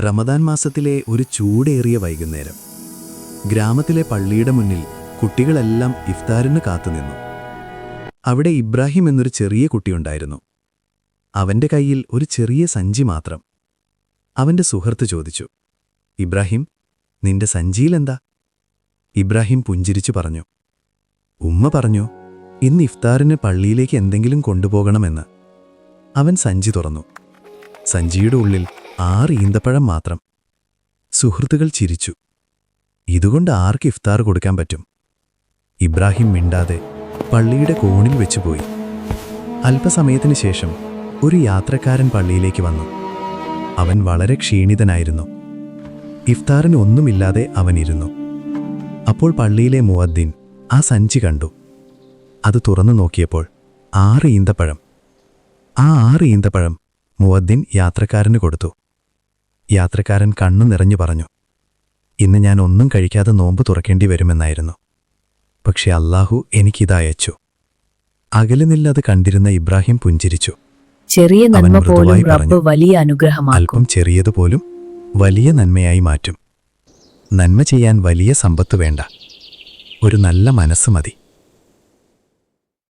റമദാൻ മാസത്തിലെ ഒരു ചൂടേറിയ വൈകുന്നേരം. ഗ്രാമത്തിലെ പള്ളിയുടെ മുന്നിൽ കുട്ടികളെല്ലാം ഇഫ്താറിന് കാത്തുനിന്നു. അവിടെ ഇബ്രാഹിം എന്നൊരു ചെറിയ കുട്ടിയുണ്ടായിരുന്നു. അവന്റെ കയ്യിൽ ഒരു ചെറിയ സഞ്ചി മാത്രം. അവന്റെ സുഹൃത്ത് ചോദിച്ചു, "ഇബ്രാഹിം, നിന്റെ സഞ്ചിയിലെന്താ?" ഇബ്രാഹിം പുഞ്ചിരിച്ചു പറഞ്ഞു, "ഉമ്മ പറഞ്ഞു, ഇന്ന് ഇഫ്താറിന് പള്ളിയിലേക്ക് എന്തെങ്കിലും കൊണ്ടുപോകണമെന്ന്." അവൻ സഞ്ചി തുറന്നു. സഞ്ചിയുടെ ഉള്ളിൽ 6 ഈന്തപ്പഴം മാത്രം. സുഹൃത്തുക്കൾ ചിരിച്ചു. ഇതുകൊണ്ട് ആർക്ക് ഇഫ്താർ കൊടുക്കാൻ പറ്റും? ഇബ്രാഹിം മിണ്ടാതെ പള്ളിയുടെ കോണിൽ വെച്ചുപോയി. അല്പസമയത്തിനു ശേഷം ഒരു യാത്രക്കാരൻ പള്ളിയിലേക്ക് വന്നു. അവൻ വളരെ ക്ഷീണിതനായിരുന്നു. ഇഫ്താറിന് ഒന്നുമില്ലാതെ അവൻ ഇരുന്നു. അപ്പോൾ പള്ളിയിലെ മുഅദ്ദിൻ ആ സഞ്ചി കണ്ടു. അത് തുറന്നു നോക്കിയപ്പോൾ 6 ഈന്തപ്പഴം. ആ 6 ഈന്തപ്പഴം മുഅദ്ദിൻ യാത്രക്കാരന് കൊടുത്തു. യാത്രക്കാരൻ കണ്ണു നിറഞ്ഞു പറഞ്ഞു, "ഇന്ന് ഞാൻ ഒന്നും കഴിക്കാതെ നോമ്പ് തുറക്കേണ്ടി വരുമെന്നായിരുന്നു. പക്ഷെ അല്ലാഹു എനിക്കിത് അയച്ചു." അകലെ നിന്നത് കണ്ടിരുന്ന ഇബ്രാഹിം പുഞ്ചിരിച്ചു. ചെറിയ അവൻ നന്മ പോലും മൃദുവായി റബ്ബ് പറഞ്ഞു, വലിയ അനുഗ്രഹമാക്കും. "അല്പം ചെറിയതുപോലും വലിയ നന്മയായി മാറ്റും. നന്മ ചെയ്യാൻ വലിയ സമ്പത്ത് വേണ്ട, ഒരു നല്ല മനസ്സ് മതി."